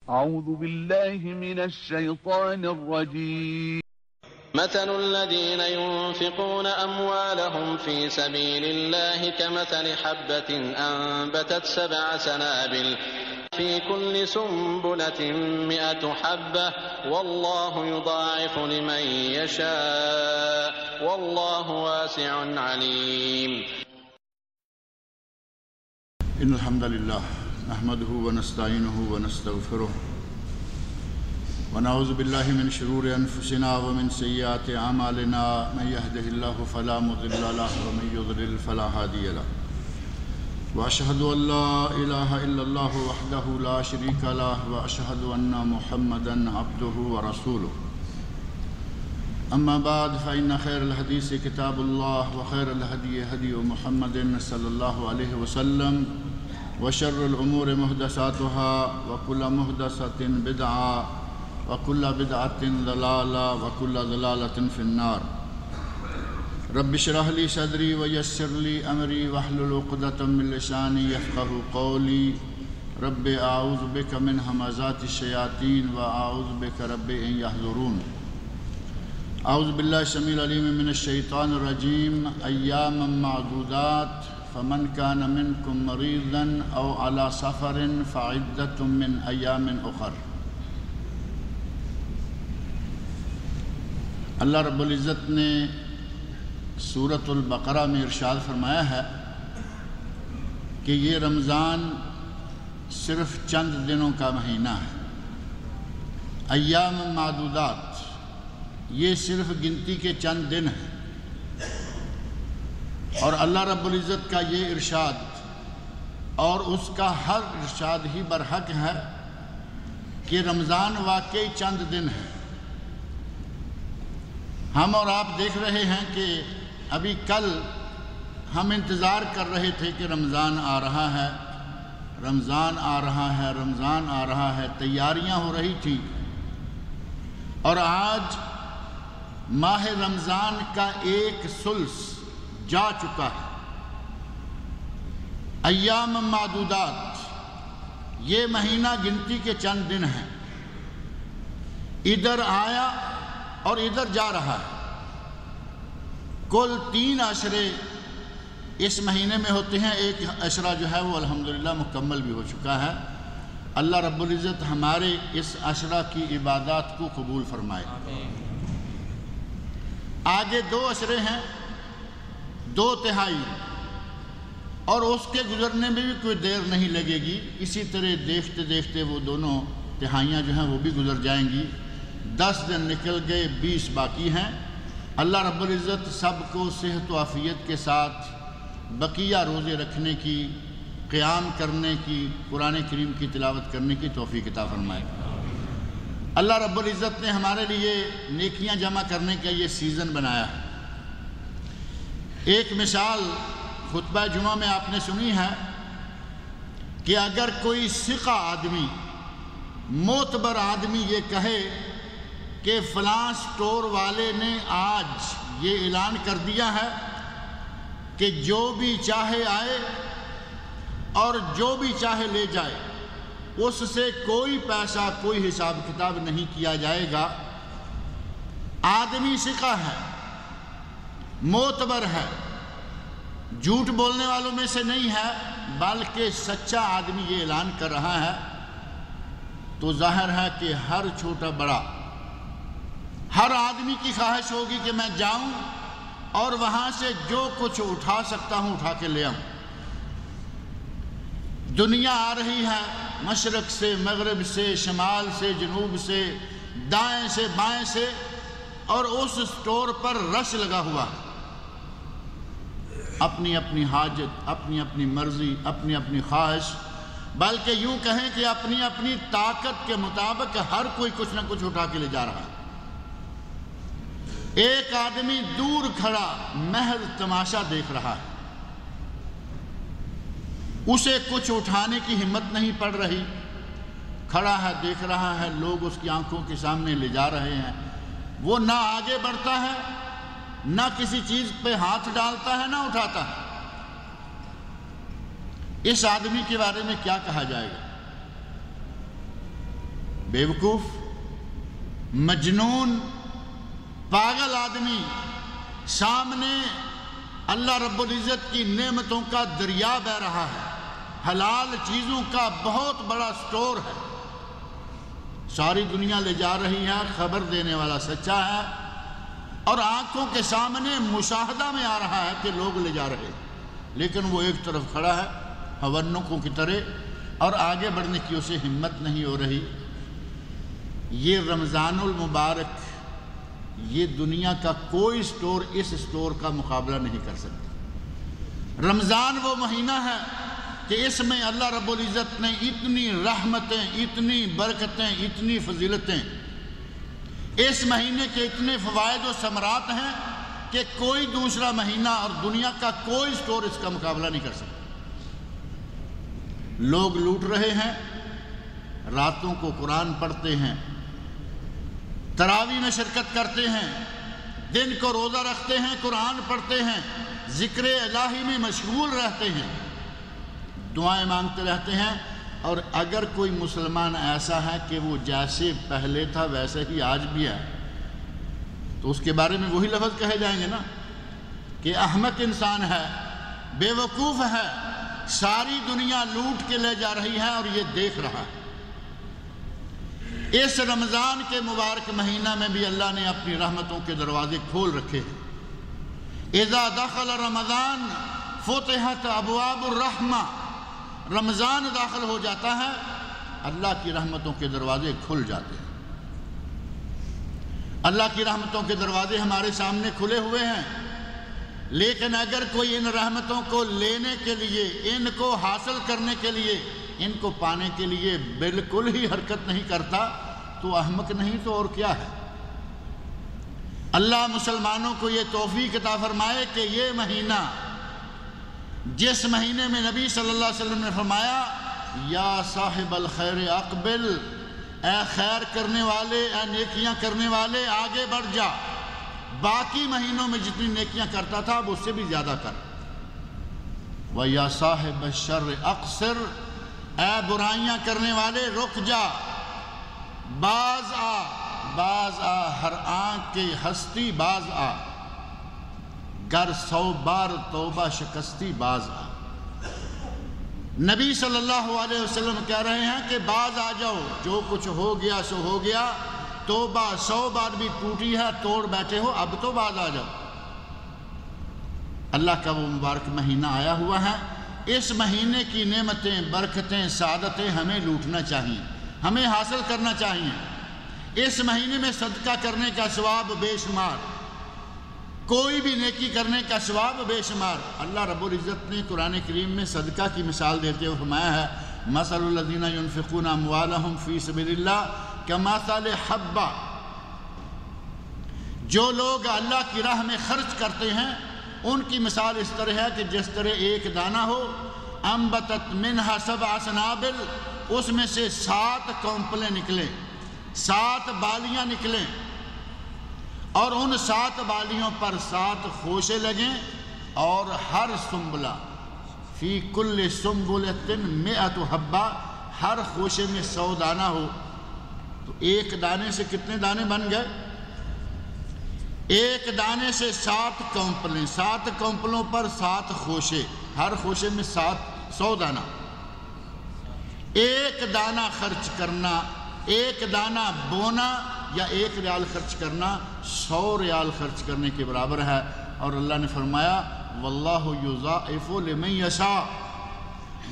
أعوذ بالله من الشيطان الرجيم. مثل الذين ينفقون أموالهم في سبيل الله كمثل حبة أنبتت 7 سنابل في كل سنبلة 100 حبة والله يضاعف لمن يشاء والله واسع عليم. إن الحمد لله نحمده ونستعينه ونستغفره ونعوذ بالله من شرور أنفسنا ومن سيئات أعمالنا من يهده الله فلا مضل له ومن يضلل فلا هادي له وأشهد أن لا إله إلا الله وحده لا شريك له وأشهد أن محمدا عبده ورسوله. أما بعد فإن خير الحديث كتاب الله وخير الهدي هدي محمد صلى الله عليه وسلم وشر الأمور محدثاتها وكل محدثة بدعة وكل بدعة ضلالة وكل ضلالة في النار. رب اشرح لي صدري ويسر لي أمري واحلل عقدة من لساني يفقهوا قولي. رب أعوذ بك من همزات الشياطين وأعوذ بك رب أن يحضرون. أعوذ بالله السميع العليم من الشيطان الرجيم. أياما معدودات فمن كان منكم مريضا أو على سفر فعدة من أيام أخر. اللہ رب العزت نے سورۃ البقرہ میں ارشاد فرمایا ہے کہ یہ رمضان صرف چند دنوں کا مہینہ ہے. ایام معدودات، یہ صرف گنتی کے چند دن ہیں. اور اللہ رب العزت کا یہ ارشاد اور اس کا ہر ارشاد ہی برحق ہے کہ رمضان واقعی چند دن ہے. ہم اور آپ دیکھ رہے ہیں کہ ابھی کل ہم انتظار کر رہے تھے کہ رمضان آ رہا ہے، رمضان آ رہا ہے، رمضان آ رہا ہے، تیاریاں ہو رہی تھیں. اور آج ماہ رمضان کا 1 ثلث جا چکا ہے. ایام معدودات، یہ مہینہ گنتی کے چند دن ہیں. ادھر آیا اور ادھر جا رہا ہے. کل 3 عشرے اس مہینے میں ہوتے ہیں. ایک عشرہ جو ہے وہ الحمدللہ مکمل بھی ہو چکا ہے. اللہ رب العزت ہمارے اس عشرہ کی عبادات کو قبول فرمائے. آگے 2 عشرے ہیں، 2 تہائی، اور اس کے گزرنے میں بھی کوئی دیر نہیں لگے گی. اسی طرح دیکھتے دیکھتے وہ دونوں تہائیاں جو ہیں وہ بھی گزر جائیں گی. 10 دن نکل گئے، 20 باقی ہیں. اللہ رب العزت سب کو صحت و عافیت کے ساتھ بقیہ روزے رکھنے کی، قیام کرنے کی، قرآن کریم کی تلاوت کرنے کی توفیق عطا فرمائے. اللہ رب العزت نے ہمارے لیے نیکیاں جمع کرنے کا یہ سیزن بنایا ہے. ایک مثال خطبہ جمعہ میں آپ نے سنی ہے کہ اگر کوئی ثقہ آدمی، معتبر آدمی یہ کہے کہ فلاں سٹور والے نے آج یہ اعلان کر دیا ہے کہ جو بھی چاہے آئے اور جو بھی چاہے لے جائے، اس سے کوئی پیسہ، کوئی حساب کتاب نہیں کیا جائے گا. آدمی ثقہ ہے، معتبر ہے، جھوٹ بولنے والوں میں سے نہیں ہے، بلکہ سچا آدمی یہ اعلان کر رہا ہے، تو ظاہر ہے کہ ہر چھوٹا بڑا، ہر آدمی کی خواہش ہوگی کہ میں جاؤں اور وہاں سے جو کچھ اٹھا سکتا ہوں اٹھا کے لے آؤں. دنیا آ رہی ہے مشرق سے، مغرب سے، شمال سے، جنوب سے، دائیں سے، بائیں سے، اور اس سٹور پر رش لگا ہوا ہے. اپنی اپنی حاجت، اپنی اپنی مرضی، اپنی اپنی خواہش، بلکہ یوں کہیں کہ اپنی اپنی طاقت کے مطابق ہر کوئی کچھ نہ کچھ اٹھا کے لے جا رہا ہے. ایک آدمی دور کھڑا محض تماشا دیکھ رہا ہے، اسے کچھ اٹھانے کی ہمت نہیں پڑ رہی. کھڑا ہے، دیکھ رہا ہے، لوگ اس کی آنکھوں کے سامنے لے جا رہے ہیں. وہ نہ آگے بڑھتا ہے، نہ کسی چیز پہ ہاتھ ڈالتا ہے، نہ اٹھاتا ہے. اس آدمی کے بارے میں کیا کہا جائے گا؟ بیوقوف، مجنون، پاگل آدمی سامنے اللہ رب العزت کی نعمتوں کا دریا بہہ رہا ہے، حلال چیزوں کا بہت بڑا سٹور ہے، ساری دنیا لے جا رہی ہے، خبر دینے والا سچا ہے، اور آنکھوں کے سامنے مشاہدہ میں آ رہا ہے کہ لوگ لے جا رہے ہیں، لیکن وہ ایک طرف کھڑا ہے ہونکوں کی طرح اور آگے بڑھنے کی اسے ہمت نہیں ہو رہی۔ یہ رمضان المبارک، یہ دنیا کا کوئی سٹور اس سٹور کا مقابلہ نہیں کر سکتا۔ رمضان وہ مہینہ ہے کہ اس میں اللہ رب العزت نے اتنی رحمتیں، اتنی برکتیں، اتنی فضیلتیں، اس مہینے کے اتنے فوائد و ثمرات ہیں کہ کوئی دوسرا مہینہ اور دنیا کا کوئی سٹور اس کا مقابلہ نہیں کر سکتا۔ لوگ لوٹ رہے ہیں، راتوں کو قرآن پڑھتے ہیں، تراویح میں شرکت کرتے ہیں، دن کو روزہ رکھتے ہیں، قرآن پڑھتے ہیں، ذکر الہی میں مشغول رہتے ہیں، دعائیں مانگتے رہتے ہیں، اور اگر کوئی مسلمان ایسا ہے کہ وہ جیسے پہلے تھا ویسے ہی آج بھی ہے تو اس کے بارے میں وہی لفظ کہے جائیں گے نا کہ احمق انسان ہے، بے وقوف ہے، ساری دنیا لوٹ کے لے جا رہی ہے اور یہ دیکھ رہا ہے۔ اس رمضان کے مبارک مہینہ میں بھی اللہ نے اپنی رحمتوں کے دروازے کھول رکھے ہیں۔ اذا دخل رمضان فتحت ابواب الرحمہ، رمضان داخل ہو جاتا ہے اللہ کی رحمتوں کے دروازے کھل جاتے ہیں۔ اللہ کی رحمتوں کے دروازے ہمارے سامنے کھلے ہوئے ہیں، لیکن اگر کوئی ان رحمتوں کو لینے کے لیے، ان کو حاصل کرنے کے لیے، ان کو پانے کے لیے بالکل ہی حرکت نہیں کرتا تو احمق نہیں تو اور کیا ہے۔ اللہ مسلمانوں کو یہ توفیق عطا فرمائے کہ یہ مہینہ، جس مہینے میں نبی صلی اللہ علیہ وسلم نے فرمایا یا صاحب الخیر اقبل، اے خیر کرنے والے، اے نیکیاں کرنے والے آگے بڑھ جا، باقی مہینوں میں جتنی نیکیاں کرتا تھا اب اس سے بھی زیادہ کر۔ وَيَا صَاحِبَ الشَّرِّ اقصر، اے برائیاں کرنے والے رک جا، باز آ، ہر آنکھ کی ہستی باز آ، گر 100 بار توبہ شکستی باز آ۔ نبی صلی اللہ علیہ وسلم کہہ رہے ہیں کہ باز آ جاؤ، جو کچھ ہو گیا سو ہو گیا، توبہ 100 بار بھی ٹوٹی ہے توڑ بیٹھے ہو، اب تو باز آ جاؤ۔ اللہ کا وہ مبارک مہینہ آیا ہوا ہے، اس مہینے کی نعمتیں، برکتیں، سعادتیں ہمیں لوٹنا چاہیے، ہمیں حاصل کرنا چاہیے۔ اس مہینے میں صدقہ کرنے کا ثواب بے شمار، کوئی بھی نیکی کرنے کا ثواب بے شمار۔ اللہ رب العزت نے قرآن کریم میں صدقہ کی مثال دیتے ہوئے فرمایا ہے مثل الذین ينفقون اموالهم فی سبیل اللہ کمثل حبہ، جو لوگ اللہ کی راہ میں خرچ کرتے ہیں ان کی مثال اس طرح ہے کہ جس طرح ایک دانہ ہو، انبتت منہا 7 سنابل، اس میں سے 7 کونپلیں نکلیں، 7 بالیاں نکلیں، اور ان 7 بالیوں پر 7 خوشے لگیں، اور ہر سنبلہ فی کل سنبلۃ 100 حبہ، ہر خوشے میں 100 دانہ ہو، تو ایک دانے سے کتنے دانے بن گئے؟ ایک دانے سے 7 کونپلیں، 7 کونپلوں پر 7 خوشے، ہر خوشے میں 100 دانہ۔ ایک دانہ خرچ کرنا، ایک دانہ بونا یا 1 ریال خرچ کرنا 100 ریال خرچ کرنے کے برابر ہے، اور اللہ نے فرمایا واللہ یضاعف لمن یشاء۔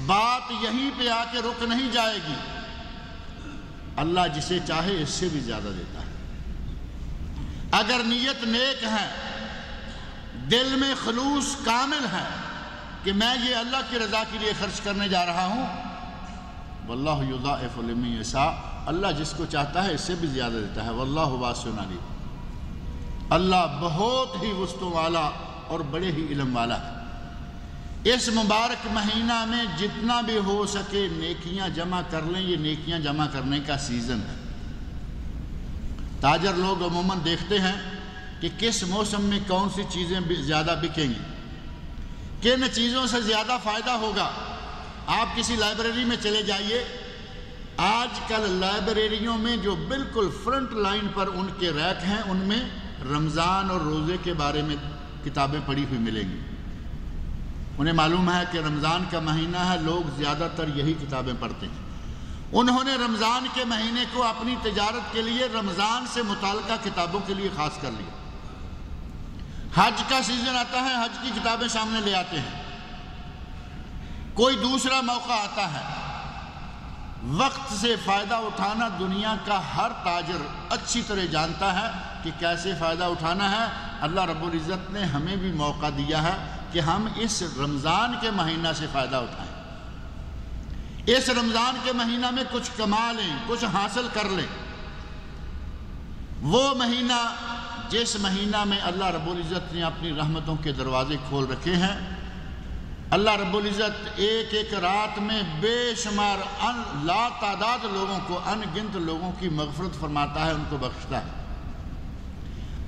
بات یہیں پہ آ کے رک نہیں جائے گی، اللہ جسے چاہے اس سے بھی زیادہ دیتا ہے۔ اگر نیت نیک ہے، دل میں خلوص کامل ہے کہ میں یہ اللہ کی رضا کے لیے خرچ کرنے جا رہا ہوں، واللہ یضاعف لمن یشاء، اللہ جس کو چاہتا ہے اس سے بھی زیادہ دیتا ہے، واللہ واسع علیم، اللہ بہت ہی وسعت والا اور بڑے ہی علم والا ہے۔ اس مبارک مہینہ میں جتنا بھی ہو سکے نیکیاں جمع کر لیں، یہ نیکیاں جمع کرنے کا سیزن ہے۔ تاجر لوگ عموماً دیکھتے ہیں کہ کس موسم میں کون سی چیزیں زیادہ بکیں گی، کن چیزوں سے زیادہ فائدہ ہوگا۔ آپ کسی لائبریری میں چلے جائیے، آج کل لائبریریوں میں جو بالکل فرنٹ لائن پر ان کے ریک ہیں، ان میں رمضان اور روزے کے بارے میں کتابیں پڑھی ہوئی ملیں گی۔ انہیں معلوم ہے کہ رمضان کا مہینہ ہے، لوگ زیادہ تر یہی کتابیں پڑھتے ہیں۔ انہوں نے رمضان کے مہینے کو اپنی تجارت کے لیے رمضان سے متعلقہ کتابوں کے لیے خاص کر لیا۔ حج کا سیزن آتا ہے، حج کی کتابیں سامنے لے آتے ہیں۔ کوئی دوسرا موقع آتا ہے، وقت سے فائدہ اٹھانا دنیا کا ہر تاجر اچھی طرح جانتا ہے کہ کیسے فائدہ اٹھانا ہے۔ اللہ رب العزت نے ہمیں بھی موقع دیا ہے کہ ہم اس رمضان کے مہینہ سے فائدہ اٹھائیں، اس رمضان کے مہینہ میں کچھ کما لیں، کچھ حاصل کر لیں۔ وہ مہینہ جس مہینہ میں اللہ رب العزت نے اپنی رحمتوں کے دروازے کھول رکھے ہیں۔ اللہ رب العزت ایک ایک رات میں بے شمار لا تعداد لوگوں کو، ان گنت لوگوں کی مغفرت فرماتا ہے، ان کو بخشتا ہے۔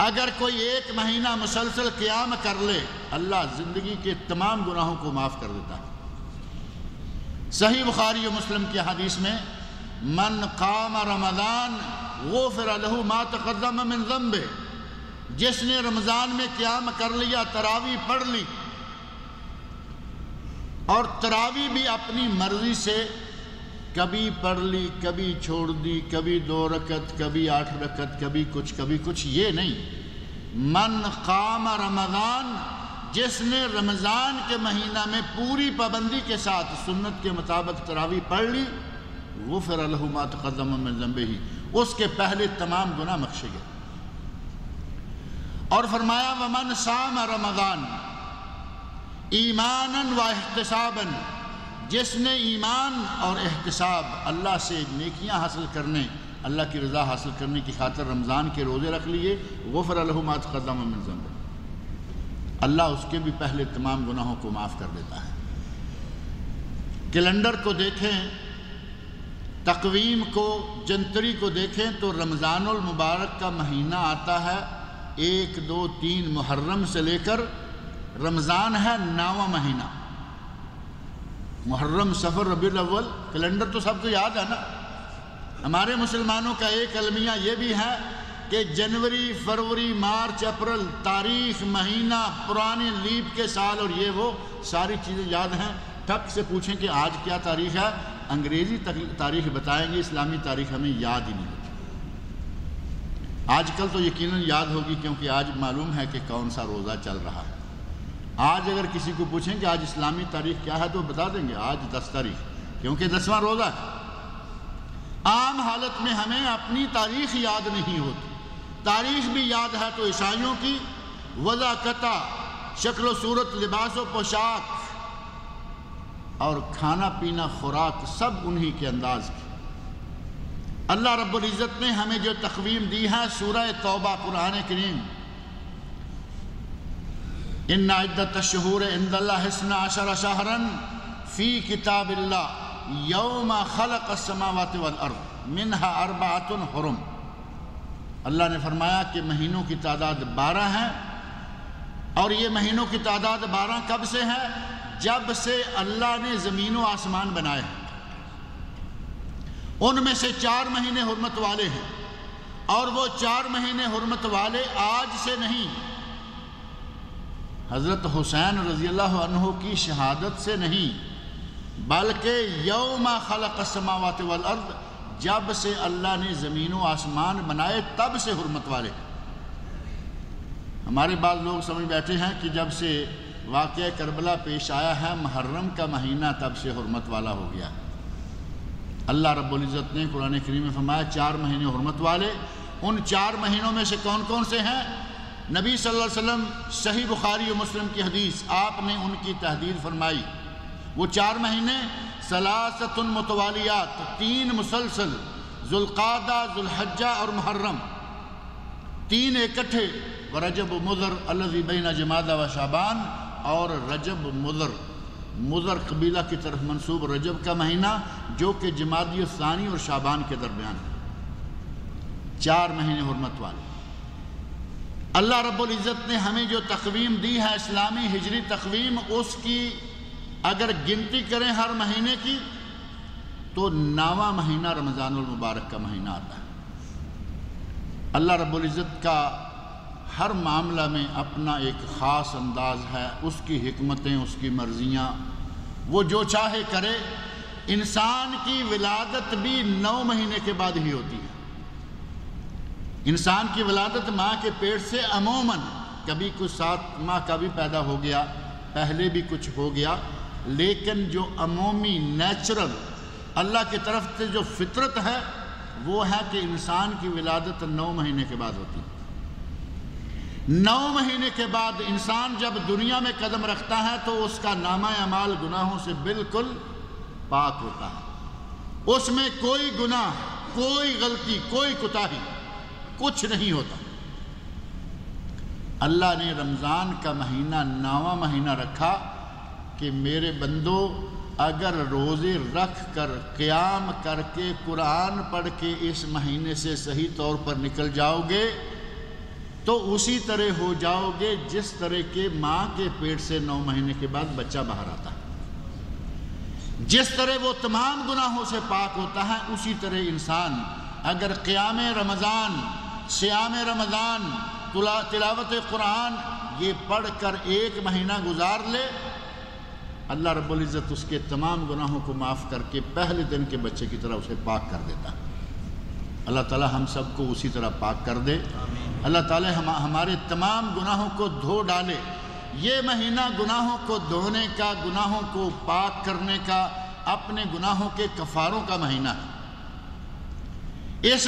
اگر کوئی ایک مہینہ مسلسل قیام کر لے، اللہ زندگی کے تمام گناہوں کو معاف کر دیتا ہے۔ صحیح بخاری و مسلم کی حدیث میں من قام رمضان غفر له ما تقدم من ذنبه، جس نے رمضان میں قیام کر لیا، تراویح پڑھ لی، اور تراویح بھی اپنی مرضی سے کبھی پڑھ لی، کبھی چھوڑ دی، کبھی 2 رکعت، کبھی 8 رکعت، کبھی کچھ، یہ نہیں۔ من قام رمضان، جس نے رمضان کے مہینہ میں پوری پابندی کے ساتھ سنت کے مطابق تراویح پڑھ لی، غفر له ما تقدم من ذنبه، اس کے پہلے تمام گناہ بخشے گئے۔ اور فرمایا ومن صام رمضان ایمانا و احتسابا، جس نے ایمان اور احتساب، اللہ سے نیکیاں حاصل کرنے، اللہ کی رضا حاصل کرنے کی خاطر رمضان کے روزے رکھ لیے، غفر له ما تقدم من ذنبه، اللہ اس کے بھی پہلے تمام گناہوں کو معاف کر دیتا ہے۔ کیلنڈر کو دیکھیں، تقویم کو، جنتری کو دیکھیں تو رمضان المبارک کا مہینہ آتا ہے 1 2 3 محرم سے لے کر رمضان ہے 9واں مہینہ، محرم صفر ربیع الاول، کیلنڈر تو سب کو یاد ہے نا۔ ہمارے مسلمانوں کا ایک المیہ یہ بھی ہے کہ جنوری، فروری، مارچ، اپریل، تاریخ، مہینہ، پرانے لیپ کے سال اور یہ وہ ساری چیزیں یاد ہیں۔ ٹھک سے پوچھیں کہ آج کیا تاریخ ہے، انگریزی تاریخ بتائیں گے، اسلامی تاریخ ہمیں یاد ہی نہیں ہوتی۔ آج کل تو یقیناً یاد ہوگی، کیونکہ آج معلوم ہے کہ کون سا روزہ چل رہا ہے۔ آج اگر کسی کو پوچھیں کہ آج اسلامی تاریخ کیا ہے تو بتا دیں گے آج 10 تاریخ، کیونکہ 10واں روزہ ہے۔ عام حالت میں ہمیں اپنی تاریخ یاد نہیں ہوتی، تاریخ بھی یاد ہے تو عیسائیوں کی وضع قطع، شکل و صورت، لباس و پوشاک اور کھانا پینا، خوراک، سب انہی کے انداز کی۔ اللہ رب العزت نے ہمیں جو تقویم دی ہے، سورہ توبہ قرآن کریم، ان عدت الشہور عند اللہ 12 شہرا فی کتاب اللہ یوم خلق السماوات والارض منہا 4 حرم، اللہ نے فرمایا کہ مہینوں کی تعداد 12 ہیں، اور یہ مہینوں کی تعداد 12 کب سے ہے؟ جب سے اللہ نے زمین و آسمان بنائے ہیں۔ ان میں سے 4 مہینے حرمت والے ہیں، اور وہ 4 مہینے حرمت والے آج سے نہیں، حضرت حسین رضی اللہ عنہ کی شہادت سے نہیں، بلکہ یوم خلق السماوات والارض، جب سے اللہ نے زمین و آسمان بنائے تب سے حرمت والے۔ ہمارے بعض لوگ سمجھ بیٹھے ہیں کہ جب سے واقعہ کربلا پیش آیا ہے، محرم کا مہینہ تب سے حرمت والا ہو گیا۔ اللہ رب العزت نے قرآن کریم میں فرمایا 4 مہینے حرمت والے۔ ان 4 مہینوں میں سے کون کون سے ہیں؟ نبی صلی اللہ علیہ وسلم صحیح بخاری و مسلم کی حدیث، آپ نے ان کی تحدید فرمائی۔ وہ 4 مہینے ثلاثۃ متوالیات، 3 مسلسل، ذوالقعدہ، ذوالحجہ اور محرم، 3 اکٹھے، ورجب مضر الذی بین جمادی و شعبان، اور رجب مضر قبیلہ کی طرف منسوب رجب کا مہینہ جو کہ جمادی الثانی اور شعبان کے درمیان ہے۔ 4 مہینے حرمت والے۔ اللہ رب العزت نے ہمیں جو تقویم دی ہے، اسلامی ہجری تقویم، اس کی اگر گنتی کریں ہر مہینے کی تو 9واں مہینہ رمضان المبارک کا مہینہ آتا ہے۔ اللہ رب العزت کا ہر معاملہ میں اپنا ایک خاص انداز ہے، اس کی حکمتیں، اس کی مرضیاں، وہ جو چاہے کرے۔ انسان کی ولادت بھی 9 مہینے کے بعد ہی ہوتی ہے۔ انسان کی ولادت ماں کے پیٹ سے عموماً کبھی کچھ 7 ماہ کا بھی پیدا ہو گیا، پہلے بھی کچھ ہو گیا، لیکن جو عمومی نیچرل اللہ کی طرف سے جو فطرت ہے وہ ہے کہ انسان کی ولادت 9 مہینے کے بعد ہوتی ہے۔ 9 مہینے کے بعد انسان جب دنیا میں قدم رکھتا ہے تو اس کا نامہ اعمال گناہوں سے بالکل پاک ہوتا ہے، اس میں کوئی گناہ، کوئی غلطی، کوئی کوتاہی کچھ نہیں ہوتا۔ اللہ نے رمضان کا مہینہ 9واں مہینہ رکھا کہ میرے بندو اگر روزے رکھ کر، قیام کر کے، قرآن پڑھ کے اس مہینے سے صحیح طور پر نکل جاؤ گے تو اسی طرح ہو جاؤ گے جس طرح کے ماں کے پیٹ سے 9 مہینے کے بعد بچہ باہر آتا ہے۔ جس طرح وہ تمام گناہوں سے پاک ہوتا ہے، اسی طرح انسان اگر قیام رمضان، صیام رمضان، تلاوت قرآن یہ پڑھ کر 1 مہینہ گزار لے، اللہ رب العزت اس کے تمام گناہوں کو معاف کر کے پہلے دن کے بچے کی طرح اسے پاک کر دیتا ہے۔ اللہ تعالی ہم سب کو اسی طرح پاک کر دے۔ اللہ تعالی ہمارے تمام گناہوں کو دھو ڈالے۔ یہ مہینہ گناہوں کو دھونے کا، گناہوں کو پاک کرنے کا، اپنے گناہوں کے کفاروں کا مہینہ ہے۔ اس